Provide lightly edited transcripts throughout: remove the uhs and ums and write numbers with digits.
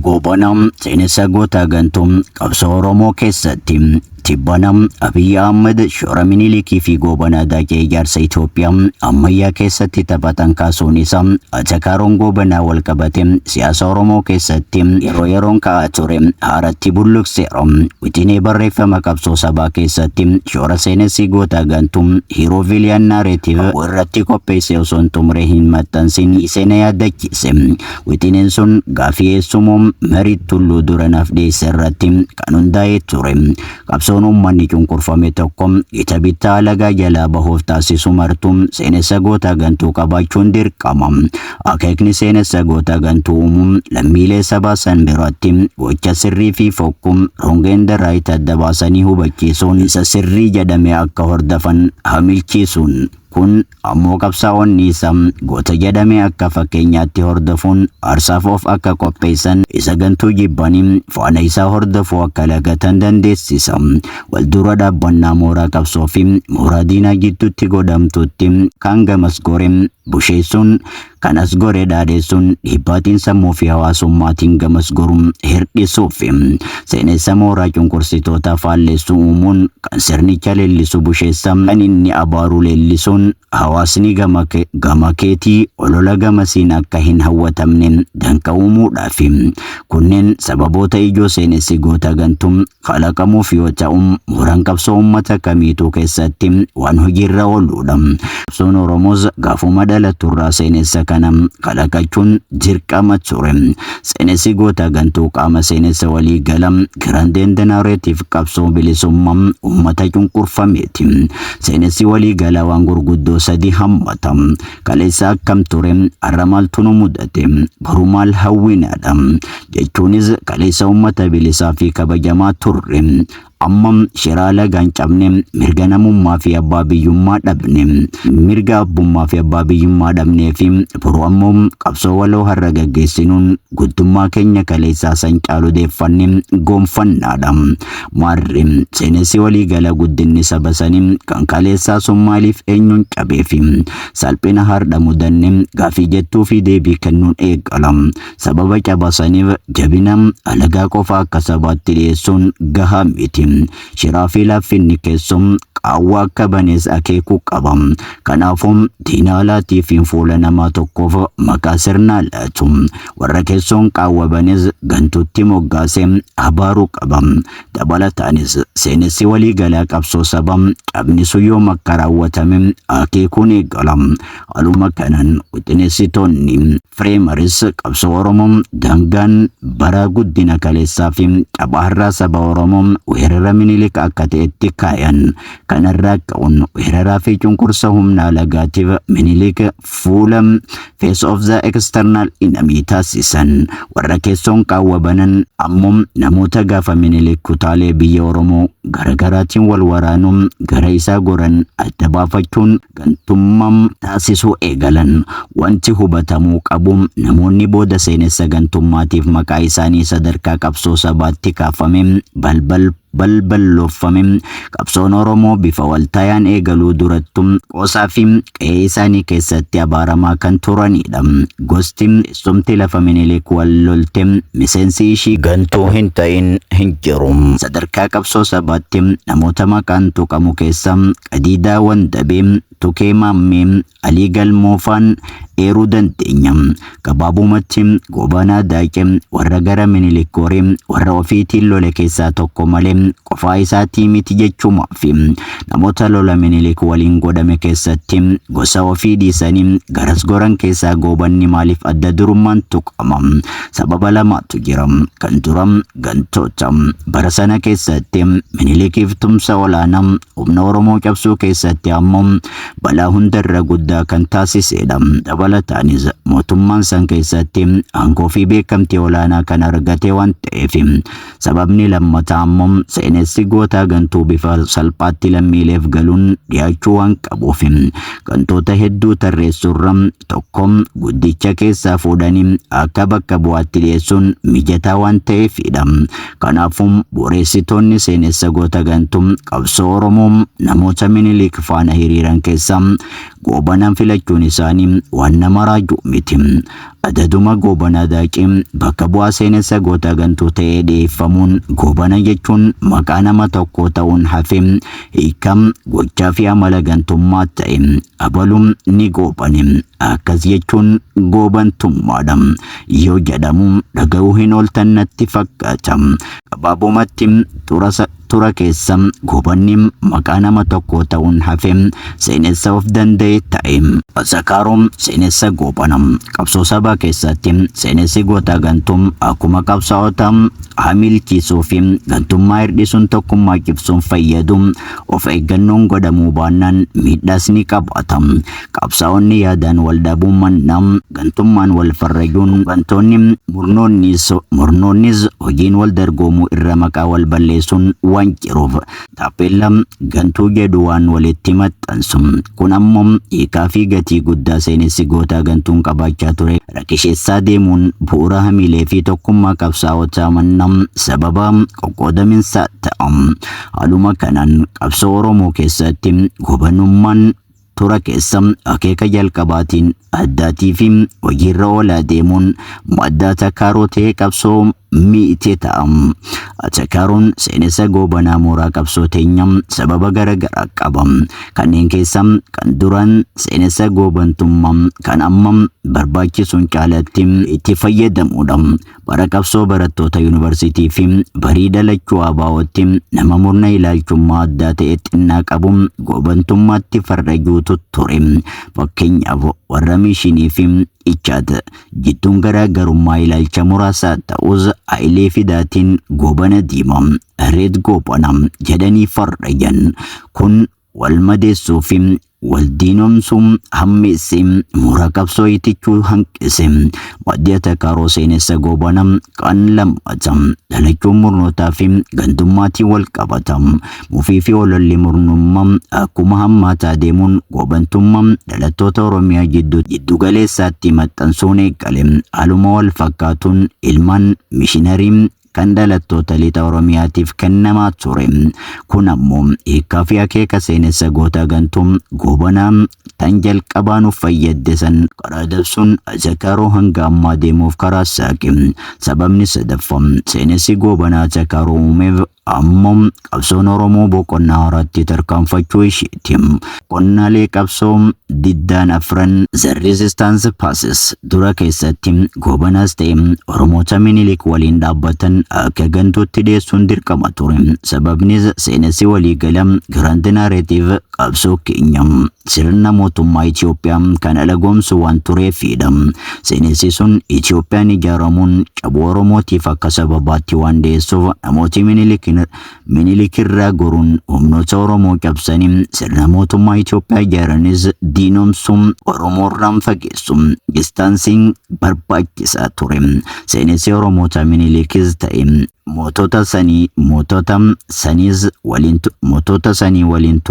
Gobanam seenessa goota gantuu qabsoo Oromoo keessatti Tibbanam Abiy Ahmed shoora Minilikii fi Gobanaa Daakee ijaarsa Itoophiyaa ammayyaa keessatti taphatan kaasuun isaa Atakaroon Gobanaa wal qabate siyaasa Oromoo keessatti yeroo yeroon ka'aa ture haaratti bulluqseera. Wixinee barreeffama qabsoo sabaa keessatti shoora seenessi goota gantuu Hero Villain Narrative irratti qopheesse osoo hin xumuree hin maxxansin iseena yaadachiise. Wixineen sun gaaffii eessummoo Marii Tulluu Duranaaf dhiyeesse irratti kan hundaa'ee ture. Qabsoon uummanni cunqurfame tokko ita bittaa alagaa jalaa bahuuf taasisu martuu seenessa goota gantuu qabaachuun dirqama. Akeekni seenessa goota gantuu uumuun lammiilee sabaa san biratti gocha sirrii fi fokkuu rongeen daraayit adda baasanii hubachiisuun isa sirrii jedhame akka hordofan hamilchiisuun. Kun ammoo qabsaa'onni isaa goota jedhame akka fakkeenyaatti hordofuun aarsaaf of akka qopheessan isa gantuu jibbanii faana isaa hordofuu akka lagatan dandeessisa. Waldura dhaabbannaa mooraa qabsoo fi mooraa diinaa gidduutti godhamtutti kan gamas gore busheessuun kanas gore dhaadheessuun dhiibbaatiin sammuu fi hawaasummaatiin gamas goruun hirdhisuuf seenessa mooraa cunqursitoota faalleessuu uumuun kan sirnicha leellisu busheessa kan inni abaaru leellisuun hawaasni gama keetii olola gamasiin akka hin hawwatamne danqa uumuudhaaf. Kunneen sababoota ijoo seenessi goota gantuu kalaqamuuf yoo ta'u mooraan qabsoo uummata kamiituu keessatti waan hojiirra ooludha. Qabsoon Oromoos gaafuma dhalaturraa seenessa kana kalaqachuun dirqama ture. Seenessi goota gantuu qaama seenessa walii gala Grand Narrative qabsoo bilisummaa uummata cunqurfameeti. Seenessi walii gala waan gurguddoo sadi hammata. Kaleessa akkam ture, har'a maaltu nu mudate, boru maal hawwinaadha jechuunis kaleessa uummata bilisaa fi kabajamaa turre. Amma shiraa lagaan cabne mirga namummaa fi abbaa biyyummaa dhabne. Mirga abbummaa fi abbaa biyyummaa dhabnee fi boru ammoo qabsoo waloo har'a gaggeessinuun guddummaa keenya kaleessaa san caalu deeffanne goonfannaadha. Maarri seenessi walii gala guddinni saba sanii kan kaleessaa sun maaliif eenyuun cabee fi salphina har'a mudanne gaaffii jettuu fi deebii kennuun eegala. Sababa caba saniif jabina alagaa qofa akka sabaatti dhiyeessuun gahaa miti. Shiraa fi laaffinni keessum qaawwa akka banees akeekuu qaba. Kanaafuu diina alaatii fi fuula namaa tokkoof maqaa sirnaa laatu. Warra keessoon qaawwa banees gantuutti moggaasee abaaruu qaba. Dabalataanis seenessi walii galaa qabsoo sabaa cabni sun yoom akka raawwatame akeekuun eegala. Haaluma kanaan wixineessitoonni Fireemaris qabsoo Oromoo dangaan bara guddina kaleessaa fi caba har'aa saba Oromoo weerara Minilik akka ta'etti kaayan. Kanarraa ka'uun weeraraa fi cunqursa humna alagaatiif Minilik fuula face of the external enemy taasisan. Warra keessoon qaawwa banan ammoo namoota gaafa Minilik kutaalee biyya Oromoo garagaraatiin wal waraanuun gara isaa goran adda baafachuun gantummaa taasisuu eegalan. Wanti hubatamuu qabu namoonni booda seenessa gantummaatiif maqaa isaanii sadarkaa qabsoo sabaatti kaafame balballoofame qabsoon Oromoo bifa waltaayaan eegaluu durattum qoosaa fi qe'ee isaanii keessatti abaaramaa kan turanidha. Gosti eessumti lafa Minilik wal lolte miseensi ishii gantuu hin ta'in hin jiru. Sadarkaa qabsoo sabaatti namoota maqaan tuqamu keessa Qadiidaa Wandabee, Tukee Maammee, Alii Galmoofaan eeruu dandeenya. Gabaabumatti Gobanaa Daakee warra gara Minilik goree warra ofiitiin lole keessaa tokko malee qofaa isaatii miti jechuumaa fi namoota lola Minilik waliin godhame keessatti gosa ofii dhiisanii garas goran keessaa Gobanni maaliif adda durummaan tuqama? Sababa lamaatu jira. Kan dura gantoota bara sana keessatti Minilikiif tumsa olaanaa humna Oromoo cabsuu keessatti ammoo balaa hundarra guddaa kan taasisedha. Dabalataanis mootummaan san keessatti aangoo fi beekamtii olaanaa kan argate waan ta'eef. Sababni lammataa ammoo seenessi goota gantuu bifa salphaatti lammiileef galuun dhiyaachuu waan qabuuf gantoota hedduu tarreessuurra tokko guddicha keessaa fuudhanii akka bakka bu'aatti dhiyeessuun mijataa waan ta'eefidha. Kanaafuu bu'uureessitoonni seenessa goota gantuu qabsoo Oromoo namoota Minilik faana hiriiran keessaa Gobanaan filachuun isaanii waan nama raaju miti. adaduma goobana daaqii bakka bu'aa seenessa goota gantuu ta'ee dhiyeeffamuun goobana jechuun maqaa nama tokko ta'uun hafe hiikam gochaa fi amala gantummaa ta'e abalum ni goobane akkas jechuun goobantummaadha yoo jedhamu dhaga'uu hin ooltan natti fakkaata. Gabaabumatti tura keessa goobanni maqaa nama tokko ta'uun hafe seenessa of danda'e ta'e. Asakaaroon seenessa goobana qabsoo sabaa keessatti seenessi goota gantuu akkuma qabsaa'ota hamilchiisuu fi gantummaa hirdhisuun tokkummaa cimsuun fayyadu of eeggannoon godhamuu baannaan miidhaas ni qabaata. Qabsaa'onni yaadaan wal dhabuu mannaa gantummaan wal farraguun wantoonni murnoonnis hojiin wal dargoomuu irra maqaa wal balleessuun waan jiruuf taappellaa gantuu jedhu waan walitti maxxansu. Kun ammoo hiikaa fi gatii guddaa seenessi goota gantuun qabaachaa ture rakkiseessaa deemuun bu'uura hamilee fi tokkummaa qabsaa'otaa mannaa sababa qoqqoodaminsa ta'a. Haaluma kanaan qabsoo Oromoo keessatti goobanummaan tura keessa akeeka jalqabaatiin addaatii fi hojiirra oolaa deemuun madda Atakaaroo ta'ee qabsoo mi'ite ta'a. Atakaaroon seenessa goobanaa mooraa qabsoo teenya sababa garaagaraa qaba. Kanneen keessaa kan duraan seenessa goobantummaa kan amma barbaachisuun caalatti itti fayyadamuudha. Bara qabsoo barattoota yuunivarsiitii fi barii dhalachuu ABO'tti nama murna ilaalchummaa addaa ta'e xinnaa qabu goobantummaatti farraguutu ture. Fakkeenyaaf warra mishinii fi ichaata jidduun garaagarummaa ilaalcha muraasaa ta'us Hayilee Fidaatiin goobana diimaa reed goobana jedhanii farragan. Kun wal madeessuu fi wal diinomsuun hammeessee mooraa qabsoo itichuu hanqise. Maddi Atakaaroo seenessa goobana kan lammata dhalachuun murnootaa fi gantummaatiin wal qabata. Mufii fi ololli murnummaa akkuma hammaataa deemuun goobantummaa dhalattoota Oromiyaa jiddu galeessaatti maxxansuun eegale. Haaluma wal fakkaatuun ilmaan mishiinarii kan dhalattoota lixa Oromiyaatiif kennamaa ture. Kun ammoo hiikaa fi akeeka seenessa goota gantuu goobanaa tan jalqabaa nuuf fayyadde san karaa dabsuun Atakaaroo hanga ammaa deemuuf karaa saaqe. Sababni sadaffaa seenessi goobanaa Atakaaroo uumeef ammoo qabsoon Oromoo boqonnaa horaatti tarkaanfachuu isheeti. Qonnaalee qabsoo diddaan afran The Resistance Passes dura keessatti goobanaas ta'e Oromoota Minilik waliin dhaabbatan akka gantuutti dhiyeessuun dirqama ture. Sababnis seenessi waliigala Grand Narrative qabsoo keenya sirna mootummaa Itoophiyaa kan alagoomsu waan tureefidha. Seenessi sun Itoophiyaan ijaaramuun caboo Oromootiif akka sababaatti waan dhiyeessuuf namooti Minilik irraa goruun humnoota Oromoo cabsanii sirna mootummaa Itoophiyaa ijaaranis diinomsuun Oromoorraan fageessuun distaansiin barbaachisaa ture. Seenessi Oromoota Minilikis ta'e mootota sanii waliin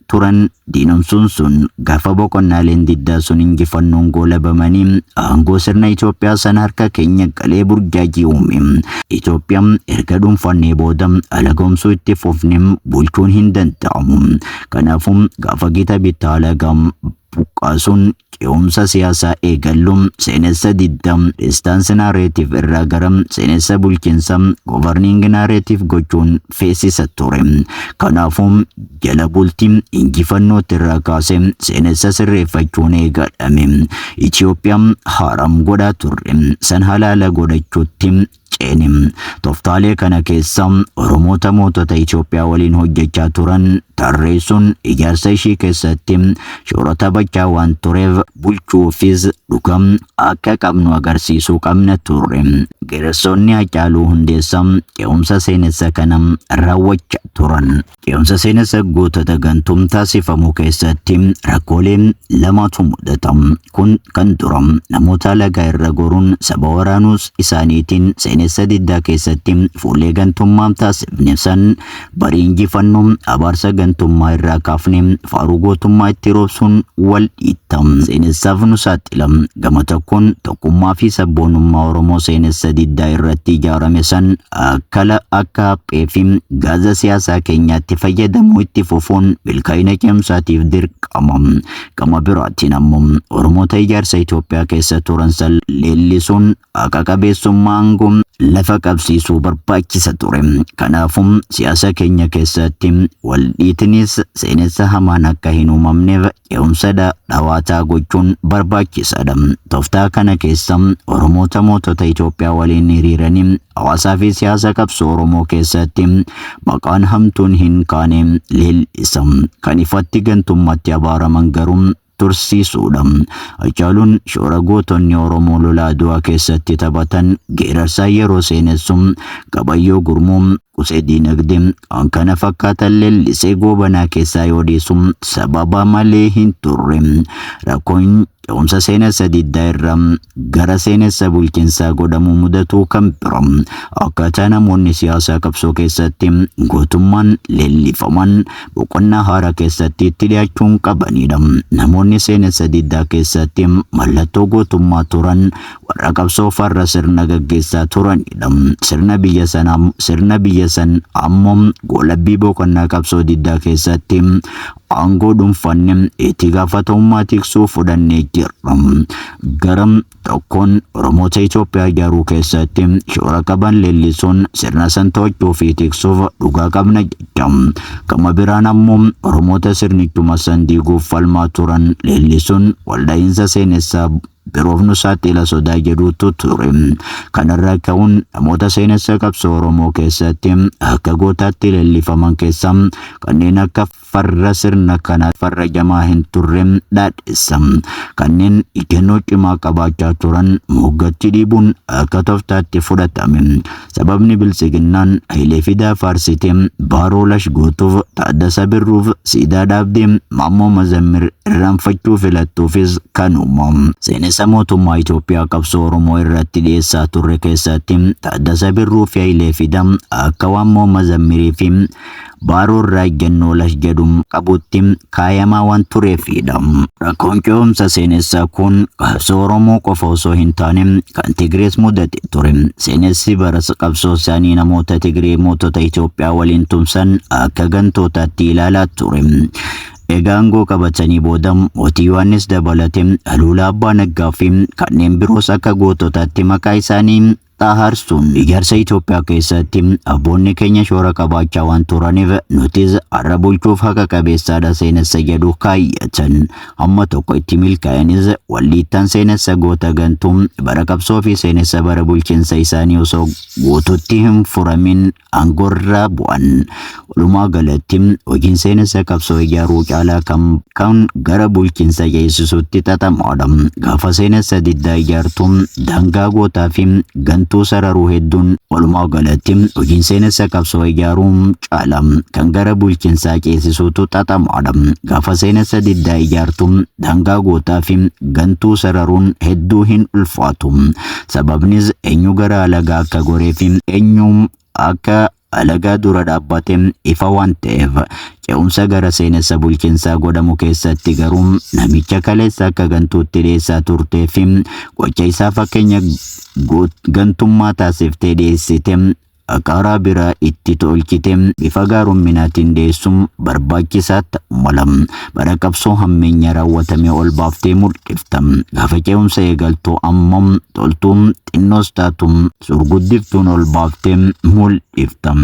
turan diinomsuun sun gaafa boqonnaaleen diddaa sun injifannoon goolabamanii aangoo sirna Itoophiyaa sana harka keenya galee burjaajii uume. Itoophiyaan erga dhuunfannee booda alagoomsuu itti fufnee bulchuun hin danda'amu. Kanaafuu gaafa gita bittaa alagaan buqqaasuun ce'umsa siyaasaa eegalluun seenessa diddam distaansi naareetiif irraa gara seenessa bulchiinsa governing naareetiif gochuun feesisa ture. Kanaafuu jala bultii injifannootti irraa kaasee seenessa sirreeffachuun eegadhame. Itoophiyaan haaram godhaa turre san halaala godhachuutti ceene. Toftaalee kana keessa Oromoota mootota Itoophiyaa waliin hojjechaa turan tarreessuun ijaarsa ishii keessatti shoora taphachaa waan tureef bulchuufis dhugam akka qabnu agarsiisuu qabna turre. Geerarsoonni Hacaaluu Hundeessaa ce'umsa seenessa kana raawwachaa turan. Ce'umsa seenessa gootota gantuun taasifamu keessatti rakkooleen lamatu mudata. Kun kan dura namoota alagaa irra goruun saba waraanuus isaaniitiin seenessa diddaa keessatti keessatti fuullee gantummaa taasifne san barii injifannoo abaarsa gantummaa irraa kaafne faaruu gootummaa itti roobsuun wal dhiittam seenessaaf nu saaxilam gama tokkoon tokkummaa fi sabboonummaa Oromoo seenessa diddaa irratti ijaarame san akka haphee fi gaaza siyaasaa keenyaatti fayyadamuu itti fufuun milkaa'ina cimsaatiif dirqamam gama biraatiin ammoo Oromoota ijaarsa Itoophiyaa keessa turan san leellisuun akka qabeessummaa aangoo lafa qabsiisuu barbaachisa ture. Kanaafuu siyaasa keenya keessatti wal dhiitinis seenessa hamaan akka hin uumamneef ce'umsa dhawaataa gochuun barbaachisaadha. Tooftaa kana keessa Oromoota mootota Itoophiyaa waliin hiriiranii hawaasaa fi siyaasa qabsoo Oromoo keessatti maqaan hamtuun hin kaane leellisa. Kan ifatti gantummaatti abaaraman garuu tursiisuudha. Hacaaluun shoora gootonni Oromoo lolaa du'aa keessatti taphatan geerarsaa yeroo seenessuun Gabayyoo Gurmuu Qusee Diinagdee kan kana fakkaatan leellisee goobanaa keessaa yoo dhiisu sababa malee hin turre. Rakkoon ce'umsa seenessa diddaa irraa gara seenessa bulchiinsaa godhamuu mudatu kan bira akkaataa namoonni siyaasaa qabsoo keessatti gootummaan leellifaman boqonnaa haaraa keessatti itti dhiyaachuun qabanidha. Namoonni seenessa diddaa keessatti mallattoo gootummaa turan warra qabsoo farra sirna gaggeessaa turanidha. Sirna biyya san ammoo goolabbii boqonnaa qabsoo diddaa keessatti aangoo dhuunfanne itti gaafatamummaa tiksuu fudhannee jirra. Gara tokkoon Oromoota Itoophiyaa ijaaruu keessatti shoora qaban leellisuun sirna san to'achuu fi tiksuuf dhugaa qabna jecha. Gama biraan ammoo Oromoota sirnichuma san diiguuf falmaa turan leellisuun waldaa'iinsa seenessaa biroof nu saaxila sodaa jedhutu ture. Kanarraa ka'uun namoota seenessa qabsoo Oromoo keessatti akka gootaatti leellifaman keessaa kanneen akka farra sirna kana farra jamaa hin turre dhaadhessa. Kanneen ijannoo cimaa qabaachaa turan moggatti dhiibuun akka tooftaatti fudhatame. Sababni bilisiginnaan Hayilee Fidaa faarsitee Baaroo Lash gootuuf Taaddasaa Birruuf siidaa dhaabdee Maammoo Mazammir irraanfachuu filattuufis kanuma. Seenessa mootummaa Itoophiyaa qabsoo Oromoo irratti dhiyeessaa turre keessatti Taaddasaa Birruu fi Hayilee Fidaa akka Maammoo Mazammirii fi Baaroo irraa ijannoo Lash jedhuun qabutti kaayamaa waan tureefidha. Rakkoon ce'umsa seenessaa kun qabsoo Oromoo qofa osoo hin taane kan Tigrees mudate ture. Seenessi bara qabsoo isaanii namoota Tigree mootota Itoophiyaa waliin tumsan akka gantootaatti ilaalaa ture. Egaa aangoo qabatanii booda mootii Yohaannis dabalatee Aluulaa Abbaa Naggaa fi kanneen biroos akka goototaatti maqaa isaanii xaharsuun ijaarsa Itoophiyaa keessatti abboonni keenya shoora qabaachaa waan turaniif nutis har'a bulchuuf haqa qabeessaadha seenessa jedhu kaayyatan. Amma tokko itti milkaa'anis walliittaan seenessa goota gantuun bara qabsoo fi seenessa bara bulchiinsa isaanii osoo guututti hin furamin aangorraa bu'an. Walumaa galatti hojiin seenessa qabsoo ijaaruu caalaa kan gara bulchiinsa geessisuutti xaxamaadha. Gaafa seenessa diddaa ijaartuun daangaa gootaa fi gantuu sararuu hedduun walumaa galatti hojiin seenessa qabsoo ijaaruun caalaa kan gara bulchiinsaa geessisuutu xaxamaadha. Gaafa seenessa diddaa ijaartuun daangaa gootaa fi gantuu sararuun hedduu hin ulfaatu. Sababnis eenyu gara alagaa akka goree fi eenyu akka alagaa dura dhaabbatee ifa waan ta'eef. Ce'umsa gara seenessa bulchiinsaa godhamu keessatti garuu namicha kaleessa akka gantuutti dhiyeessaa turtee fi gocha isaa fakkeenya gantummaa taasiftee dhiyeessite akaraa biraa itti tolchite bifa gaarumminaatiin dhiyeessuun barbaachisaa ta'u mala. Bara qabsoo hammeenya raawwatame ol baaftee mul'ifta. Gaafa ce'umsa eegaltuu ammoo toltuun xinnoos taatuun surguddiftuun ol baaftee mul'ifta.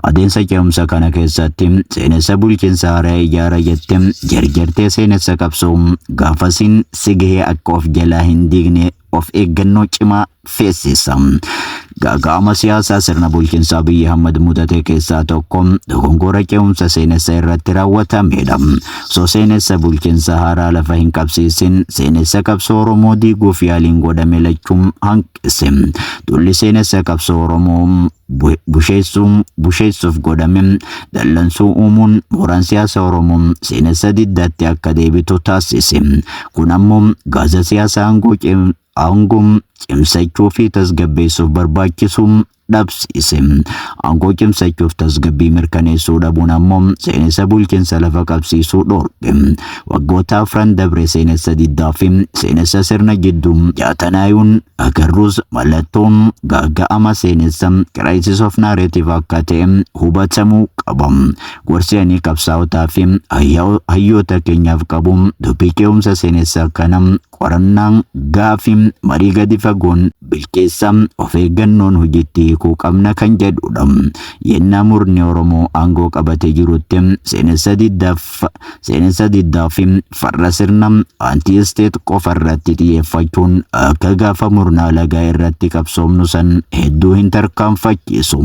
Adeemsa ce'umsa kana keessatti seenessa bulchiinsa haaraa ijaara jettee jarjartee seenessa qabsoo gaafasiin si gahee akka of jalaa hin diigne of eeggannoo cimaa feesisa. Gaaga'ama siyaasaa sirna bulchiinsaa Abiy Ahmed mudate keessaa tokko dogongora ce'umsa seenessa irratti raawwatamedha. Osoo seenessa bulchiinsa haaraa lafa hin qabsiisin seenessa qabsoo Oromoo diiguuf yaaliin godhame lachuun hanqise. Dulli seenessa qabsoo Oromoo busheessuuf godhame dallansuu uumuun mooraan siyaasa Oromoo seenessa diddaatti akka deebitu taasise. Kun ammoo gaaza siyaasaa aangoo cimsachuu fi tasgabbeessuuf barbaachisu dhabsiise. Aangoo cimsachuuf tasgabbii mirkaneessuu dhabuun ammoo seenessa bulchiinsa lafa qabsiisuu dhoorge. Waggoota afran dabre seenessa diddaa fi seenessa sirna gidduu jaatanaayuun agarruus mallattoon gaaga'ama seenessa crisis of narrative akka ta'e hubatamuu qaba. Gorsi ani qabsaa'otaa fi hayyoota keenyaaf qabu dubbii ce'umsa seenessa kanam qorannaan gaafii marii gadi fagoon bilkeessa of eeggannoon hojiitti hiikuu qabna kan jedhudha. Yennaa murni Oromoo aangoo qabatee jirutti seenessa diddaa fi farra sirna anti-isteet qofa irratti xiyyeeffachuun akka gaafa murnaa lagaa irratti qabsoomnu san hedduu hin tarkaanfachiisu.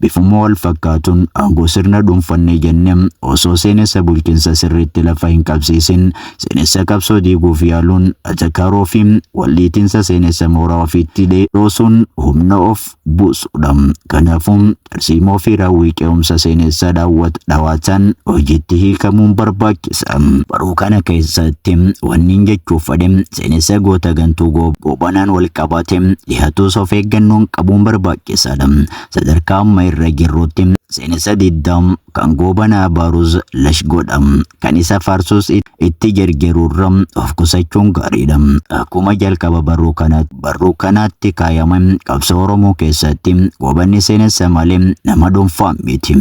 Bifuma wal fakkaatuun aangoo sirna dhuunfannee jennee osoo seenessa bulchiinsa sirriitti lafa hin qabsiisin seenessa qabsoo diiguuf yaaluun atakaroo fi walliitiinsa seenessa mooraa ofiitti dheerosuun humna of buusudha. Kanaafuu tarsiimoo fi raawwii ce'umsa seenessa daawwatan hojiitti hiikamuun barbaachisa. Baruu kana keessatti wanni jechuuf fedhe seenessa goota gantuu goobanaan wal qabate dhihaatus of eeggannoon qabuun barbaachisaadha. Sadarkaa amma irra jirrutti seenessa diddaa kan goobanaa baruus lash godha. Kan isa faarsuus itti jarjarurra of qusachuun gaariidha. Akkuma jalqaba barruu kanaatti kaayame qabsoo Oromoo keessatti goobanni seenessa malee nama dhuunfaa miti.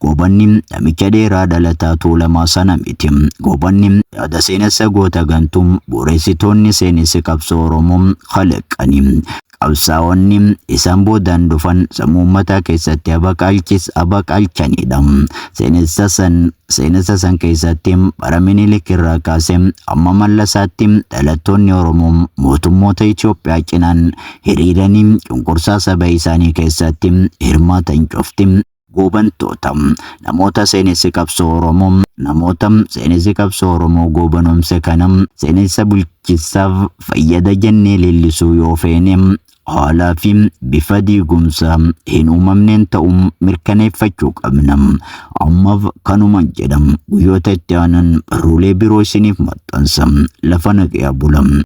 Goobanni namicha dheeraa dhalataa Tuulamaa sana miti. Goobanni yaada seenessa goota gantuu bu'uureessitoonni seenessi qabsoo Oromoo kalaqani. Qabsaa'onni isaan boodaan dhufan sammuu uummataa keessatti abaqalchanidha. Seenessa san keessatti bara Minilik irraa kaasee amma Mallasaatti dhalattoonni Oromoo mootummoota Itoophiyaa cinaan hiriiranii cunqursaa saba isaanii keessatti hirmaatan cufti goobantoota. Namoota seenessi qabsoo Oromoo goobanomse kanam seenessa bulchiinsaaf fayyada jennee leellisuu yoo feene haalaa fi bifa diigumsaa hin uumamneen ta'uu mirkaneeffachuu qabna. Ammaaf kanuma jedham. Guyyoota itti aanan barruulee biroo isiniif maxxansa. Lafa nagayaa bulam.